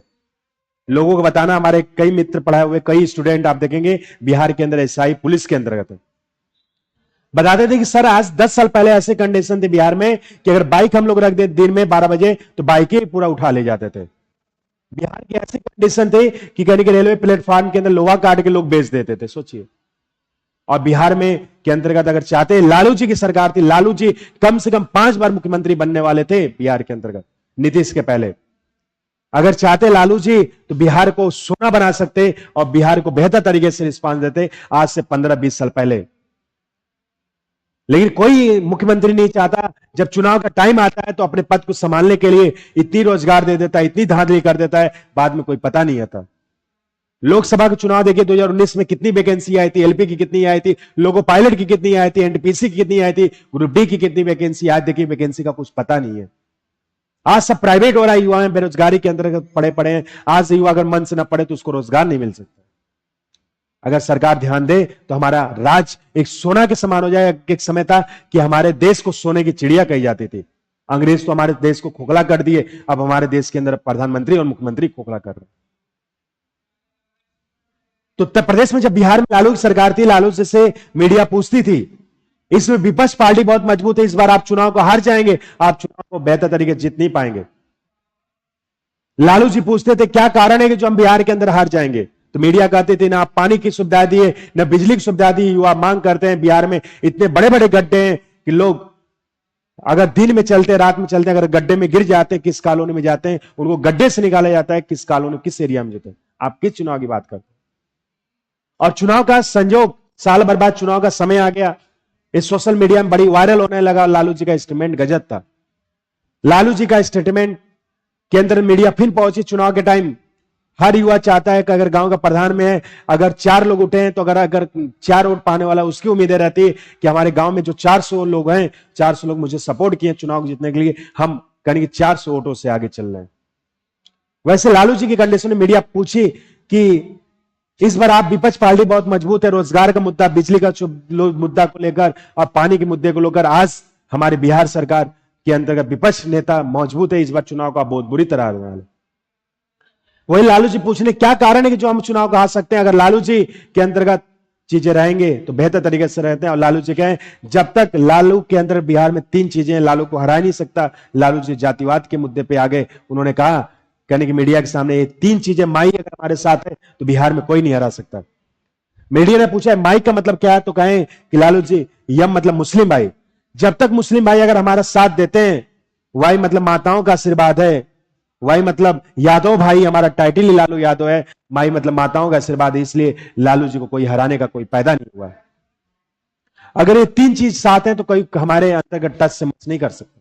लोगों को बताना, हमारे कई मित्र पढ़ाए हुए कई स्टूडेंट आप देखेंगे बिहार के अंदर एसआई पुलिस के अंतर्गत है, बताते थे कि सर आज 10 साल पहले ऐसे कंडीशन थे बिहार में कि अगर बाइक हम लोग रख दे दिन में 12 बजे तो बाइक ही पूरा उठा ले जाते थे। बिहार की ऐसी कंडीशन थे कि कहने के रेलवे प्लेटफॉर्म के अंदर लोहा काट के लोग बेच देते थे, सोचिए। और बिहार में के अंतर्गत अगर चाहते, लालू जी की सरकार थी, लालू जी कम से कम 5 बार मुख्यमंत्री बनने वाले थे बिहार के अंतर्गत नीतीश के पहले। अगर चाहते लालू जी तो बिहार को सोना बना सकते और बिहार को बेहतर तरीके से रिस्पांस देते आज से 15-20 साल पहले। लेकिन कोई मुख्यमंत्री नहीं चाहता जब चुनाव का टाइम आता है तो अपने पद को संभालने के लिए इतनी रोजगार दे देता है, इतनी धांधली कर देता है, बाद में कोई पता नहीं आता। लोकसभा का चुनाव देखिए 2019 में कितनी वैकेंसी आई थी, एलपी की कितनी आई थी, लोको पायलट की कितनी आई थी, एनटीपीसी की कितनी आई थी, ग्रुप डी की कितनी वैकेंसी, आज देखिए वैकेंसी का कुछ पता नहीं है। आज सब प्राइवेट हो रहा है, युवा में बेरोजगारी के अंतर्गत पड़े पड़े हैं। आज से युवा अगर मन से ना पढ़े तो उसको रोजगार नहीं मिल सकता। अगर सरकार ध्यान दे तो हमारा राज एक सोना के समान हो जाए। एक समय था कि हमारे देश को सोने की चिड़िया कही जाती थी। अंग्रेज तो हमारे देश को खोखला कर दिए, अब हमारे देश के अंदर प्रधानमंत्री और मुख्यमंत्री खोखला कर रहे हैं। तो उत्तर प्रदेश में जब बिहार में लालू की सरकार थी, लालू से मीडिया पूछती थी, इसमें विपक्ष पार्टी बहुत मजबूत है, इस बार आप चुनाव को हार जाएंगे, आप चुनाव को बेहतर तरीके से जीत नहीं पाएंगे। लालू जी पूछते थे क्या कारण है कि जो हम बिहार के अंदर हार जाएंगे, तो मीडिया कहते थे ना आप पानी की सुविधा दिए, न बिजली की सुविधा दी। युवा मांग करते हैं, बिहार में इतने बड़े बड़े गड्ढे हैं कि लोग अगर दिन में चलते रात में चलते अगर गड्ढे में गिर जाते हैं, किस कॉलोनी में जाते हैं, उनको गड्ढे से निकाला जाता है, किस कॉलोनी किस एरिया में जाते हैं। आप किस चुनाव की बात करते हैं? और चुनाव का संजोग, साल भर बाद चुनाव का समय आ गया। इस सोशल मीडिया में बड़ी वायरल होने लगा। लालू जी का स्टेटमेंट गजब था। लालू जी का स्टेटमेंट के अंदर मीडिया फिर पहुंची चुनाव के टाइम। हर युवा चाहता है कि अगर गांव का प्रधान में है, अगर 4 लोग उठे हैं तो अगर 4 वोट पाने वाला, उसकी उम्मीदें रहती है कि हमारे गांव में जो 400 लोग हैं, 400 लोग मुझे सपोर्ट किए चुनाव जीतने के लिए, हम कहेंगे 400 वोटों से आगे चल रहे हैं। वैसे लालू जी की कंडीशन में मीडिया पूछी कि इस बार आप विपक्ष पार्टी बहुत मजबूत है, रोजगार का मुद्दा, बिजली का मुद्दा को लेकर और पानी के मुद्दे को लेकर आज हमारे बिहार सरकार के अंतर्गत विपक्ष नेता मजबूत है, इस बार चुनाव का बहुत बुरी तरह हारने वाले। वही लालू जी पूछने क्या कारण है कि जो हम चुनाव को हार सकते हैं। अगर लालू जी के अंतर्गत चीजें रहेंगे तो बेहतर तरीके से रहते हैं। और लालू जी कहें जब तक लालू के अंदर बिहार में 3 चीजें हैं, लालू को हरा नहीं सकता। लालू जी जातिवाद के मुद्दे पे आ गए। उन्होंने कहा, कहने की मीडिया के सामने, ये 3 चीजें माई अगर हमारे साथ है तो बिहार में कोई नहीं हरा सकता। मीडिया ने पूछा माई का मतलब क्या है, तो कहें कि लालू जी यम मतलब मुस्लिम भाई, जब तक मुस्लिम भाई अगर हमारा साथ देते हैं, वाई मतलब माताओं का आशीर्वाद है, वाई मतलब यादव भाई, हमारा टाइटल ही लालू यादव है, माई मतलब माताओं का आशीर्वाद है, इसलिए लालू जी को कोई हराने का कोई पैदा नहीं हुआ। अगर ये 3 चीज साथ हैं तो कोई हमारे अंतर्गत टच से मच नहीं कर सकता।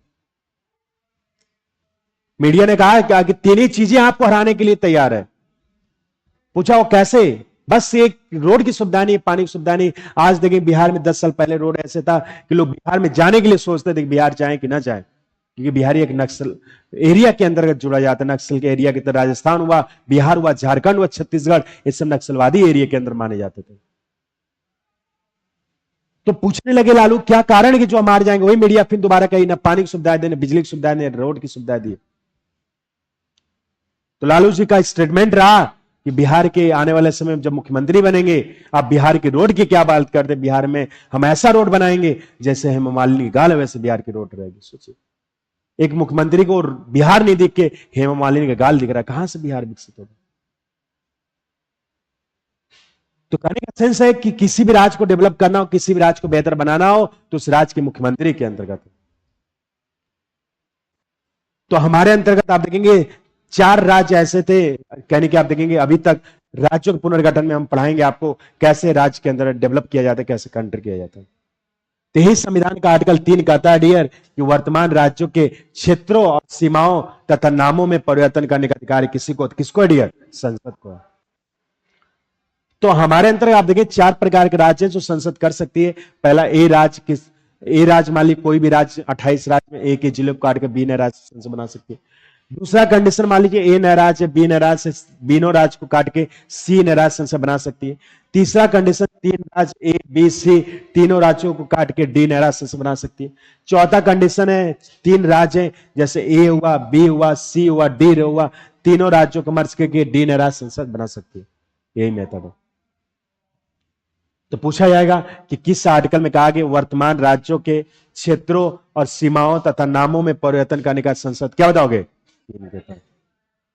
मीडिया ने कहा कि 3 ही चीजें आपको हराने के लिए तैयार है। पूछा वो कैसे? बस एक रोड की सुविधा नहीं, पानी की सुविधा नहीं। आज देखिए बिहार में 10 साल पहले रोड ऐसे था कि लोग बिहार में जाने के लिए सोचते थे कि बिहार जाएं कि ना जाएं, क्योंकि बिहारी एक नक्सल एरिया के अंतर्गत जुड़ा जाता है। नक्सल के एरिया के तरह राजस्थान हुआ, बिहार हुआ, झारखंड हुआ, छत्तीसगढ़, ये सब नक्सलवादी एरिया के अंदर माने जाते थे। तो पूछने लगे लालू क्या कारण है कि जो हम हार जाएंगे। वही मीडिया फिर दोबारा कही ना पानी की सुविधा दे, ना बिजली की सुविधा दे, रोड की सुविधा दी। तो लालू जी का स्टेटमेंट रहा कि बिहार के आने वाले समय में जब मुख्यमंत्री बनेंगे, आप बिहार की रोड की क्या बात करते, बिहार में हम ऐसा रोड बनाएंगे जैसे हेमा मालिनी की गाल है वैसे बिहार की रोड रहेगी। सोचिए, एक मुख्यमंत्री को बिहार नहीं दिख के हेमा मालिनी का गाल दिख रहा है, कहां से बिहार विकसित होगा? तो कहने का सेंस है कि किसी भी राज्य को डेवलप करना हो, किसी भी राज्य को बेहतर बनाना हो, तो उस राज्य के मुख्यमंत्री के अंतर्गत। तो हमारे अंतर्गत आप देखेंगे 4 राज्य ऐसे थे, कहने की आप देखेंगे अभी तक राज्यों के पुनर्गठन में हम पढ़ाएंगे आपको कैसे राज्य के अंदर डेवलप किया जाता है, कैसे कंट्री किया जाता है। तो यही संविधान का आर्टिकल 3 कहता है डियर कि वर्तमान राज्यों के क्षेत्रों और सीमाओं तथा नामों में परिवर्तन करने का अधिकार किसको है डियर? संसद को है। तो हमारे अंतर्गत आप देखिए 4 प्रकार के राज्य हैं जो संसद कर सकती है। पहला ए राज्य मान ली कोई भी राज्य 28 राज्य में एक जिले को काट के बी नए राज्य संसद बना सकती है। दूसरा कंडीशन मान लीजिए ए नए राज्य बी नए राज्य बीनों राज्य को काट के सी नए राज्य संसद बना सकती है। तीसरा कंडीशन 3 राज्य ए बी सी तीनों राज्यों को काट के डी नए राज्य संसद बना सकती है। चौथा कंडीशन है 3 राज्य हैं जैसे ए हुआ, बी हुआ, सी हुआ, डी हुआ, तीनों राज्यों को मर्ज करके डी नए राज्य संसद बना सकती है। यही मेथड है। तो पूछा जाएगा कि किस आर्टिकल में कहा गया वर्तमान राज्यों के क्षेत्रों और सीमाओं तथा नामों में परिवर्तन करने का संसद, क्या बताओगे? 3 के तहत।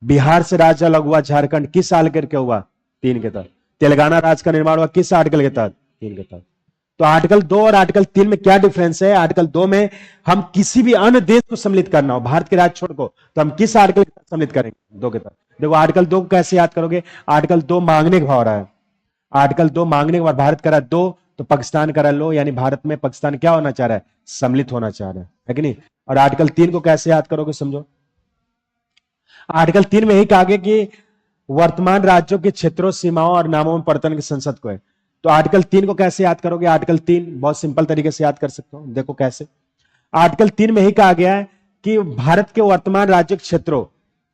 बिहार से राज्य अलग हुआ झारखंड किस साल करके हुआ? 3 के तहत। तेलंगाना राज्य का निर्माण हुआ किस आर्टिकल के तहत? 3 के तहत। तो आर्टिकल 2 और आर्टिकल 3 में क्या डिफरेंस है? आर्टिकल 2 में हम किसी भी अन्य देश को सम्मिलित करना हो, भारत के राज्य छोड़ को, तो हम किस आर्टिकल के तहत सम्मिलित करेंगे? 2 के तहत। देखो आर्टिकल 2 कैसे याद करोगे? आर्टिकल 2 मांगने का भाव रहा है। आर्टिकल 2 मांगने के बाद भारत करा 2 तो पाकिस्तान करा लो, यानी भारत में पाकिस्तान क्या होना चाह रहा है? सम्मिलित होना चाह रहा है कि नहीं? और आर्टिकल 3 को कैसे याद करोगे समझो। आर्टिकल 3 में यही कहा गया कि वर्तमान राज्यों के क्षेत्रों, सीमाओं और नामों में परिवर्तन की संसद को है। तो आर्टिकल 3 को कैसे याद करोगे? आर्टिकल 3 बहुत सिंपल तरीके से याद कर सकते हो। देखो कैसे। आर्टिकल 3 में यही कहा गया है कि भारत के वर्तमान राज्य क्षेत्रों,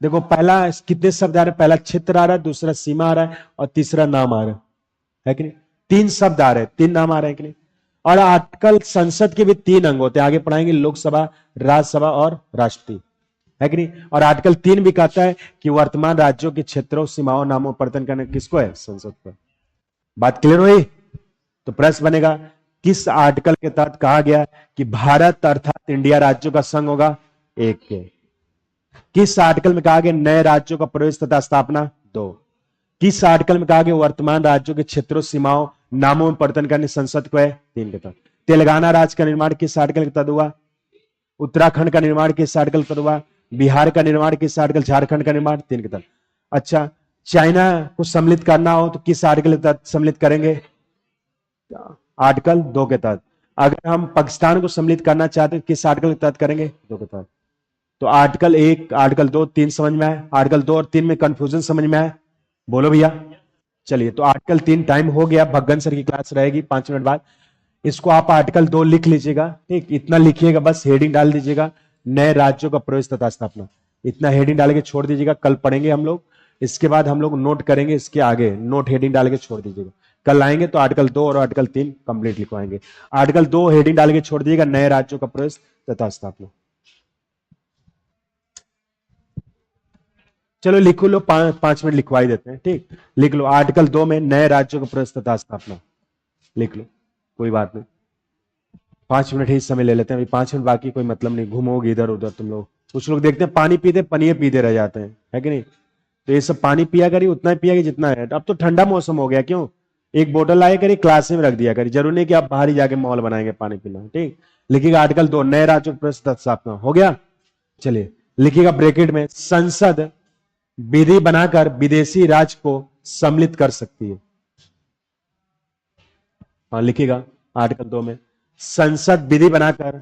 देखो पहला कितने शब्द आ रहे हैं, पहला क्षेत्र आ रहा है, दूसरा सीमा आ रहा है और तीसरा नाम आ रहा है कि नहीं? 3 शब्द आ रहे हैं, 3 नाम आ रहे हैं कि नहीं? और आजकल संसद के भी 3 अंग होते हैं, आगे पढ़ाएंगे, लोकसभा, राज्यसभा और राष्ट्रीय, है कि नहीं? और आर्टिकल 3 भी कहता है कि वर्तमान राज्यों के क्षेत्रों, सीमाओं, नामों परिवर्तन करने किसको है? संसद को। बात क्लियर हुई? तो प्रश्न बनेगा, किस आर्टिकल के तहत कहा गया कि भारत अर्थात इंडिया राज्यों का संघ होगा? 1 के। किस आर्टिकल में कहा गया नए राज्यों का प्रवेश तथा स्थापना? 2। किस आर्टिकल में कहा गया वर्तमान राज्यों के क्षेत्रों, सीमाओं, नामों में परिवर्तन करने संसद को है? 3 के तहत। तेलंगाना राज्य का निर्माण किस आर्टिकल के तहत हुआ? उत्तराखंड का निर्माण किस आर्टिकल के तहत हुआ? बिहार का निर्माण किस आर्टिकल? झारखंड का निर्माण 3 के तहत। अच्छा, चाइना को सम्मिलित करना हो तो किस आर्टिकल के तहत सम्मिलित करेंगे? आर्टिकल 2 के तहत। अगर हम पाकिस्तान को सम्मिलित करना चाहते हैं किस आर्टिकल के तहत करेंगे? 2 के तहत। तो आर्टिकल 1, आर्टिकल 2, 3 समझ में आए? आर्टिकल 2 और 3 में कंफ्यूजन समझ में आए? बोलो भैया। चलिए, तो आर्टिकल 3 टाइम हो गया, भगन सर की क्लास रहेगी 5 मिनट बाद। इसको आप आर्टिकल 2 लिख लीजिएगा, ठीक? इतना लिखिएगा, बस हेडिंग डाल दीजिएगा, नए राज्यों का प्रवेश तथा स्थापना। इतना हेडिंग डाल के छोड़ दीजिएगा, कल पढ़ेंगे हम लोग। इसके बाद हम लोग नोट करेंगे, इसके आगे नोट हेडिंग डाल के छोड़ दीजिएगा। कल आएंगे तो आर्टिकल 2 और आर्टिकल 3 कंप्लीट लिखवाएंगे। आर्टिकल 2 हेडिंग डाल के छोड़ दीजिएगा, नए राज्यों का प्रवेश तथा स्थापना। चलो लिखो लो, 5 मिनट लिखवा ही देते हैं, ठीक? लिख लो, आर्टिकल 2 में नए राज्यों का प्रवेश तथा स्थापना लिख लो, कोई बात नहीं। 5 मिनट ही समय ले लेते हैं, अभी 5 मिनट बाकी, कोई मतलब नहीं, घूमोगे इधर उधर तुम लोग। कुछ लोग देखते हैं पानी पीते पनीर पीते रह जाते हैं, है कि नहीं? तो ये सब पानी पिया करिए, उतना ही पिया जितना है। अब तो ठंडा मौसम हो गया, क्यों? एक बोतल लाया करिए, क्लास में रख दिया करिए, जरूरी नहीं कि आप बाहर ही जाके मॉल बनाएंगे पानी पीना, ठीक? लिखिएगा आर्टिकल 2 नए राज्यों का प्रवेश तथा स्थापना, हो गया? चलिए लिखिएगा ब्रैकेट में, संसद विधि बनाकर विदेशी राज्य को सम्मिलित कर सकती है। हाँ लिखिएगा आर्टिकल 2 में, संसद विधि बनाकर,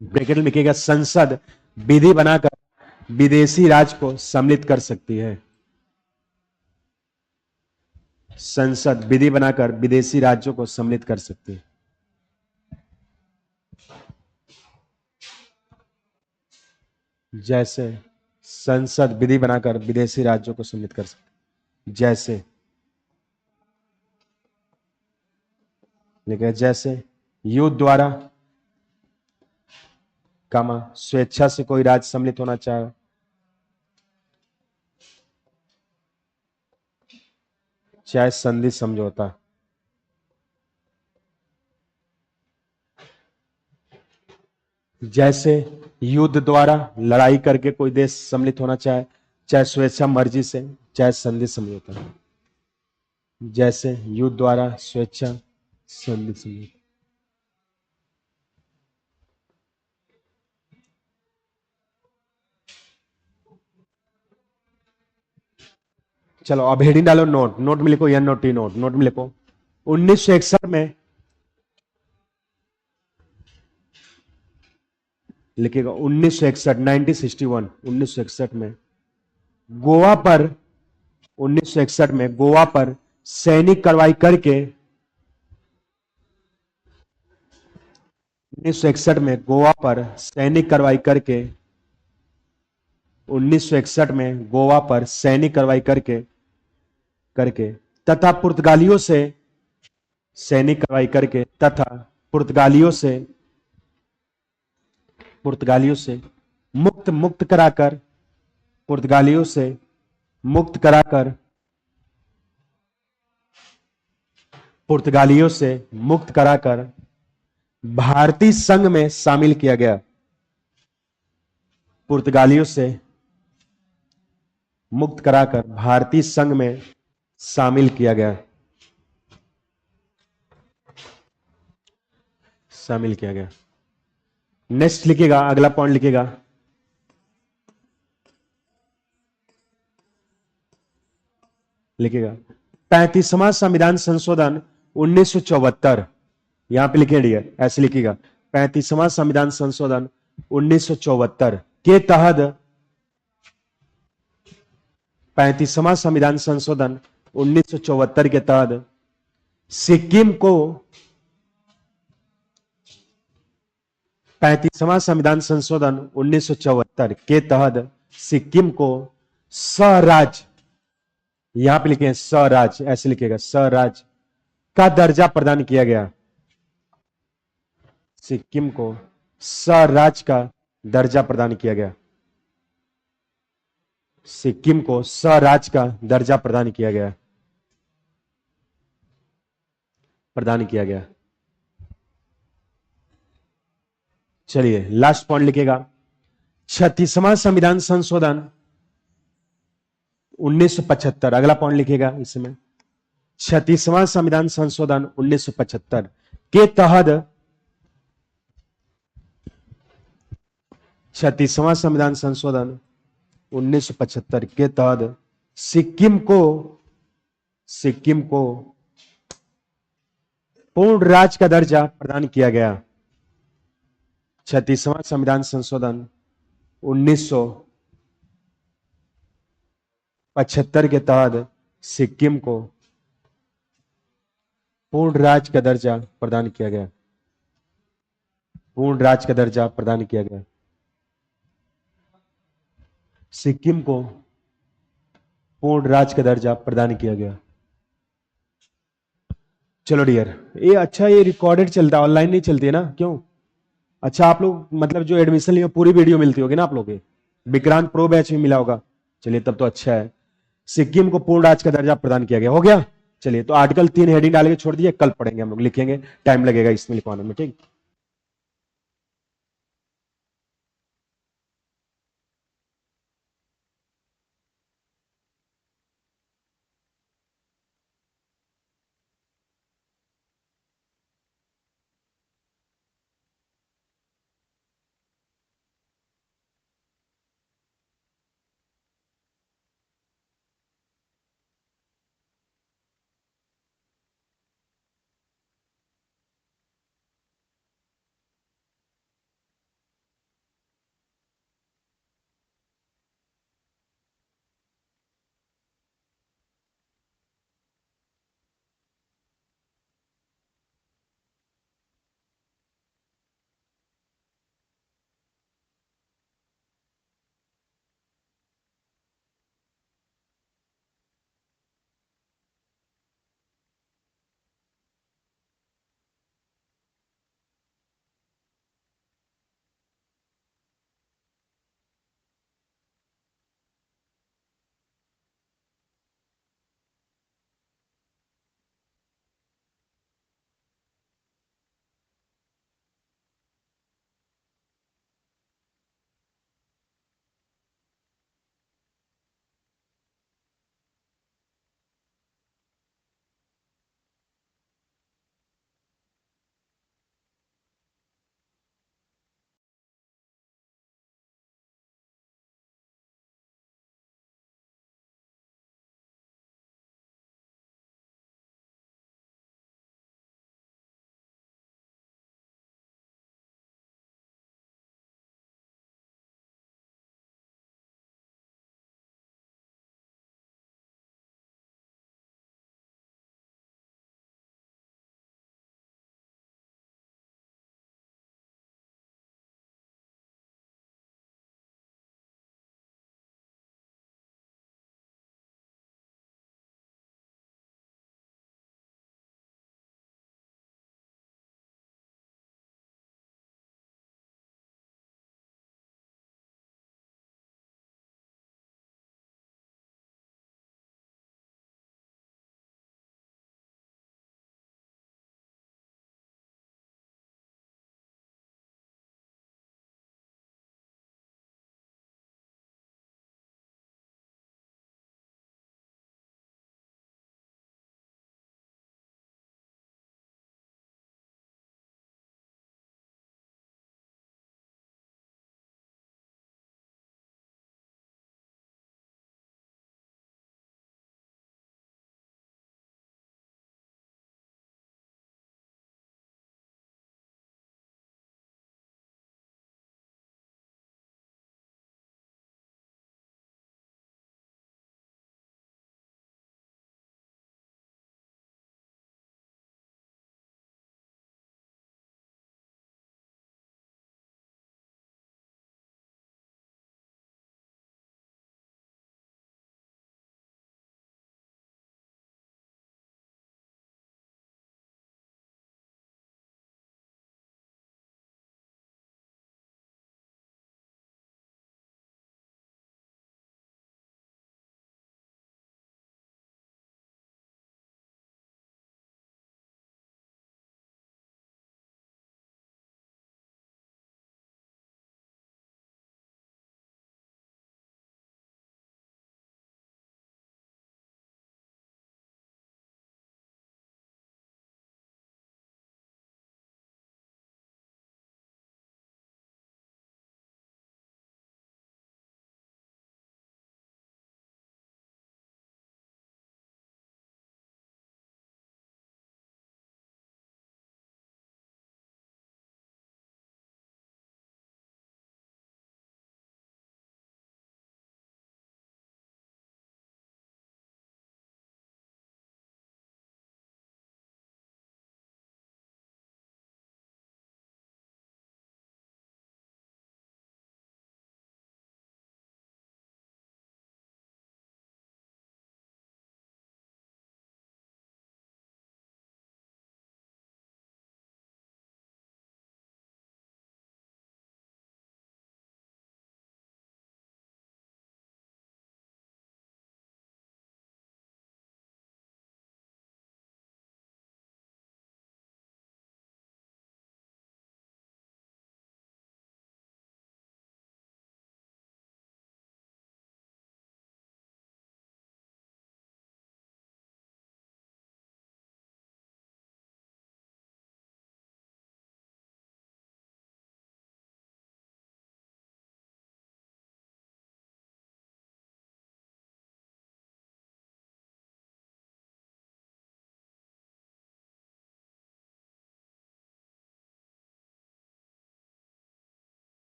ब्रैकेट में लिखिएगा, संसद विधि बनाकर विदेशी राज्य को सम्मिलित कर सकती है। संसद विधि बनाकर विदेशी राज्यों को सम्मिलित कर सकती है। जैसे संसद विधि बनाकर विदेशी राज्यों को सम्मिलित कर सकती, जैसे लिखिए, जैसे युद्ध द्वारा, कामा स्वेच्छा से कोई राज्य सम्मिलित होना चाहे, चाहे संधि समझौता, जैसे युद्ध द्वारा लड़ाई करके कोई देश सम्मिलित होना चाहे, चाहे स्वेच्छा मर्जी से, चाहे संधि समझौता। जैसे युद्ध द्वारा, स्वेच्छा, संधि समझौता। चलो अब हेडिंग डालो, नोट। नोट में लिखो NOT, नोट। नोट में लिखो 1961 में, लिखिएगा 1961, 1961, 1961 में गोवा पर, 1961 में गोवा पर सैनिक कार्रवाई करके, 1961 में गोवा पर सैनिक कार्रवाई करके, 1961 में गोवा पर सैनिक कार्रवाई करके करके तथा पुर्तगालियों से, सैनिक कार्रवाई करके तथा पुर्तगालियों से, पुर्तगालियों से मुक्त कराकर, पुर्तगालियों से मुक्त कराकर, पुर्तगालियों से मुक्त कराकर भारतीय संघ में शामिल किया गया। पुर्तगालियों से मुक्त कराकर भारतीय संघ में शामिल किया गया, शामिल किया गया। नेक्स्ट लिखिएगा, अगला पॉइंट लिखिएगा, लिखिएगा 35वां संविधान संशोधन 1974, यहां पे लिखे डियर, ऐसे लिखिएगा 35वां संविधान संशोधन 1974 के तहत, 35वां संविधान संशोधन 1974 के तहत सिक्किम को 35वां संविधान संशोधन 1974 के तहत सिक्किम को स्वराज, यहां पे लिखे स्वराज, ऐसे लिखेगा स्वराज का दर्जा प्रदान किया गया। सिक्किम को स्वराज का दर्जा प्रदान किया गया। सिक्किम को स्वराज का दर्जा प्रदान किया गया, प्रदान किया गया। चलिए लास्ट पॉइंट लिखेगा 36वां संविधान संशोधन 1975, अगला पॉइंट लिखेगा इसमें 36वां संविधान संशोधन 1975 के तहत 36वां संविधान संशोधन 1975 के तहत सिक्किम को पूर्ण राज्य का दर्जा प्रदान किया गया। 36वां संविधान संशोधन 1975 के तहत सिक्किम को पूर्ण राज्य का दर्जा प्रदान किया गया। पूर्ण राज्य का दर्जा प्रदान किया गया। सिक्किम को पूर्ण राज्य का दर्जा प्रदान किया गया। चलो डियर, ये अच्छा, ये रिकॉर्डेड चलता है, ऑनलाइन नहीं चलती है ना, क्यों? अच्छा, आप लोग मतलब जो एडमिशन लिए पूरी वीडियो मिलती होगी ना आप लोग के, विक्रांत प्रो बैच में मिला होगा। चलिए तब तो अच्छा है। सिक्किम को पूर्ण राज्य का दर्जा प्रदान किया गया, हो गया। चलिए तो आर्टिकल 3 हेडिंग डाल के छोड़ दिए, कल पढ़ेंगे हम लोग, लिखेंगे, टाइम लगेगा इसमें लिखवाने में, ठीक।